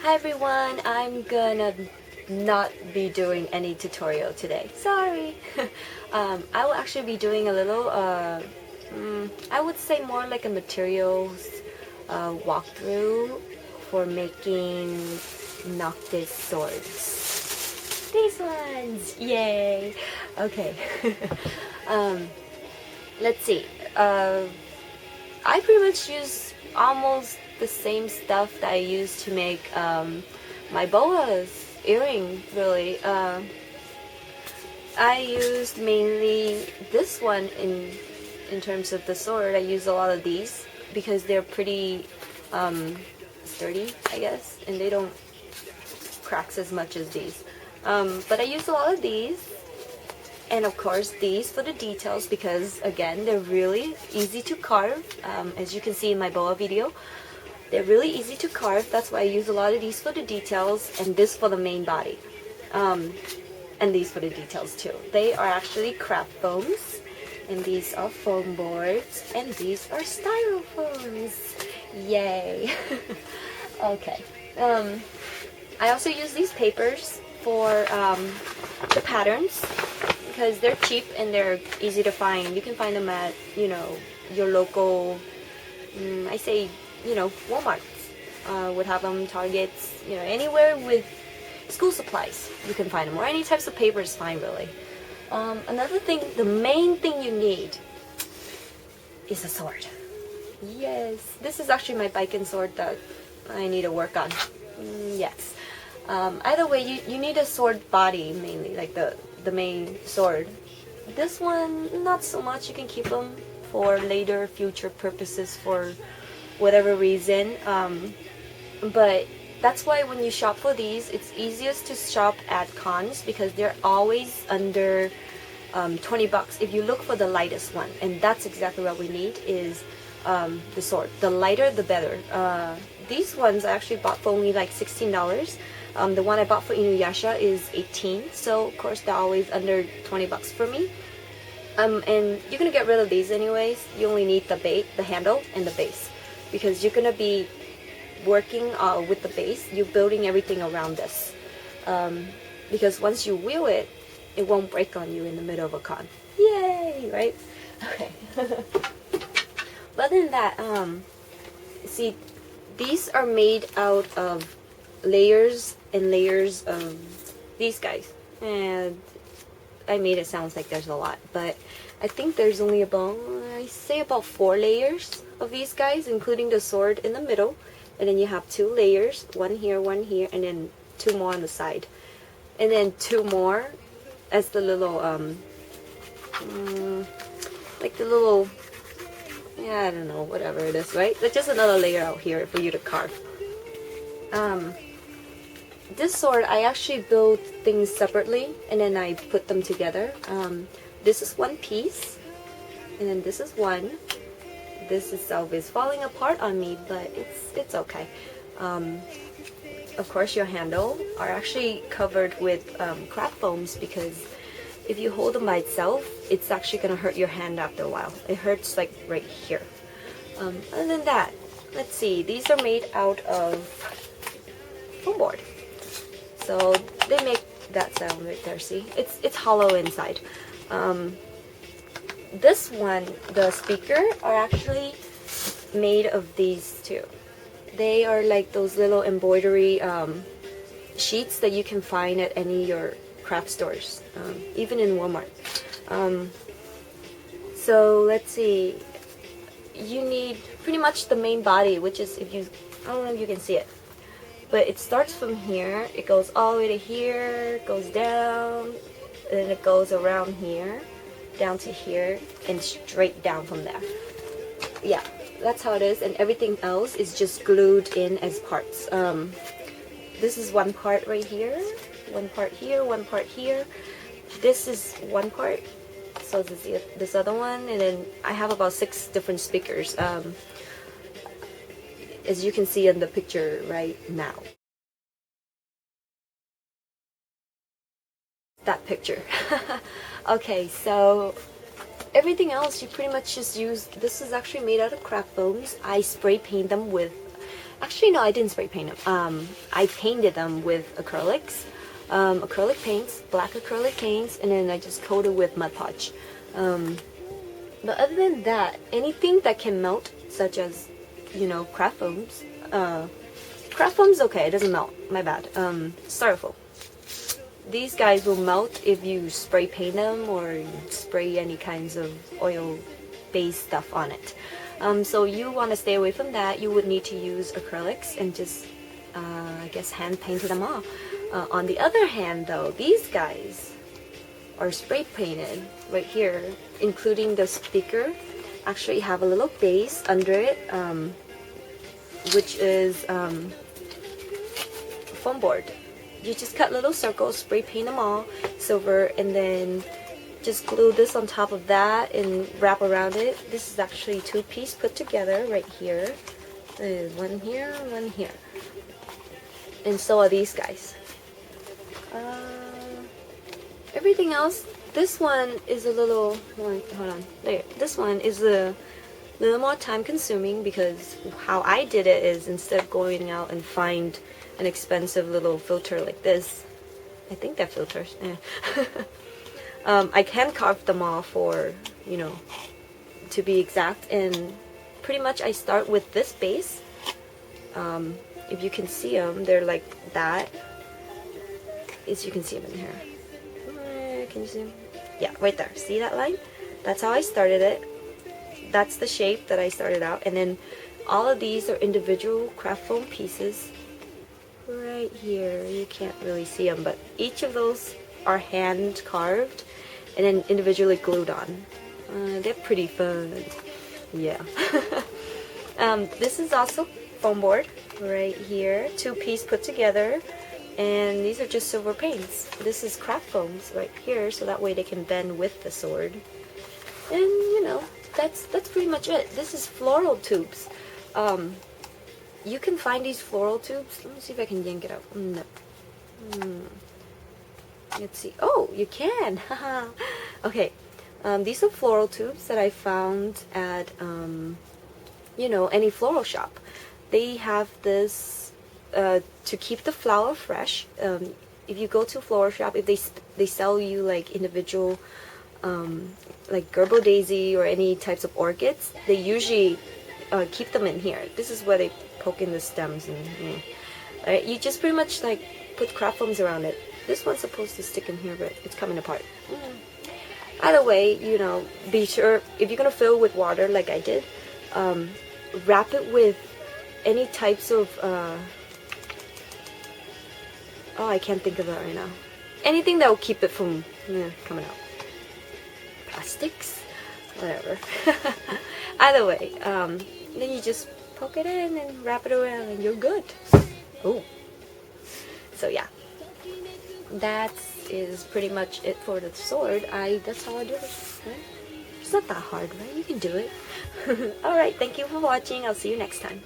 Hi everyone, I'm gonna not be doing any tutorial today. Sorry! I will actually be doing a little, I would say more like a materials walkthrough for making Noctis swords. These ones! Yay! Okay. Let's see. I pretty much use almost the same stuff that I use to make my boa's earring, really. I used mainly this one in terms of the sword. I use a lot of these because they're pretty sturdy, I guess, and they don't crack as much as these. But I use a lot of these. And of course these for the details because again they're really easy to carve, as you can see in my boa video. They're really easy to carve, that's why I use a lot of these for the details and this for the main body. And these for the details too. They are actually craft foams and these are foam boards and these are styrofoams. Yay! Okay. I also use these papers for the patterns, because they're cheap and they're easy to find. You can find them at, you know, your local, I say, you know, Walmart would have them, Targets, you know, anywhere with school supplies you can find them, or any types of paper is fine, really. Another thing, the main thing you need is a sword. Yes, this is actually my biking sword that I need to work on. Yes. Either way, you need a sword body mainly, like the main sword. This one, not so much. You can keep them for later future purposes for whatever reason. But that's why when you shop for these, it's easiest to shop at cons because they're always under 20 bucks if you look for the lightest one. And that's exactly what we need is the sword. The lighter, the better. These ones I actually bought for only like $16. The one I bought for Inuyasha is 18, so of course they're always under 20 bucks for me. And you're gonna get rid of these anyways. You only need the handle and the base, because you're gonna be working with the base. You're building everything around this, because once you wheel it, it won't break on you in the middle of a con. Yay, right? Okay. But other than that, see, these are made out of layers and layers of these guys, and I made it sound like there's a lot, but I think there's only about, I say about 4 layers of these guys, including the sword in the middle, and then you have 2 layers, one here, and then 2 more on the side, and then 2 more as the little like the little, yeah, I don't know, whatever it is, right? That's just another layer out here for you to carve. This sword, I actually build things separately and then I put them together. This is one piece, and then this is one. This itself is falling apart on me, but it's okay. Of course, your handle are actually covered with craft foams, because if you hold them by itself, it's actually gonna hurt your hand after a while. It hurts like right here. Other than that, let's see. These are made out of foam board. So they make that sound right there, see? It's hollow inside. This one, the speaker, are actually made of these two. They are like those little embroidery sheets that you can find at any of your craft stores, even in Walmart. So let's see. You need pretty much the main body, which is, if you, I don't know if you can see it, but it starts from here, it goes all the way to here, goes down, and then it goes around here, down to here, and straight down from there. Yeah, that's how it is, and everything else is just glued in as parts. This is one part right here, one part here, one part here. This is one part, so this is this other one, and then I have about 6 different speakers. As you can see in the picture right now. That picture. Okay, so everything else you pretty much just use. This is actually made out of craft foams. I spray paint them with Actually, no, I didn't spray paint them. I painted them with acrylics, acrylic paints, black acrylic paints, and then I just coated with Mud Podge. But other than that, anything that can melt, such as, you know, craft foams. Craft foam's okay, it doesn't melt. My bad. Styrofoam. These guys will melt if you spray paint them or spray any kinds of oil-based stuff on it. So you want to stay away from that. You would need to use acrylics and just, I guess, hand paint them all. On the other hand, though, these guys are spray painted right here, including the speaker. Actually have a little base under it, which is foam board. You just cut little circles, spray paint them all silver, and then just glue this on top of that and wrap around it. This is actually 2-piece put together right here. There's one here, one here. And so are these guys. Everything else, this one is a little, hold on, there. This one is a little more time consuming because how I did it is instead of going out and find an expensive little filter like this, I think they're filters, I can carve them all for, you know, to be exact, and pretty much I start with this base. If you can see them, they're like that. As you can see them in here. Can you see them? Yeah, right there. See that line? That's how I started it. That's the shape that I started out, and then all of these are individual craft foam pieces right here. You can't really see them, but each of those are hand carved and then individually glued on. They're pretty fun. Yeah. This is also foam board right here, 2-piece put together, and these are just silver paints. This is craft foams right here, so that way they can bend with the sword. And you know, that's pretty much it. This is floral tubes. You can find these floral tubes. Let me see if I can yank it out. No. Let's see. Oh, you can. Okay. These are floral tubes that I found at, you know, any floral shop. They have this to keep the flower fresh. If you go to a floral shop, if they sell you like individual, like Gerber daisy or any types of orchids, they usually keep them in here. This is where they poke in the stems, and right, you just pretty much like put craft foams around it. This one's supposed to stick in here, but it's coming apart. Either way, you know, be sure if you're gonna fill with water like I did, wrap it with any types of oh, I can't think of that right now. Anything that will keep it from coming out. Plastics, whatever. Either way, then you just poke it in and wrap it around and you're good. Oh, so yeah, that is pretty much it for the sword. That's how I do it. Right? It's not that hard, right? You can do it. Alright, thank you for watching. I'll see you next time.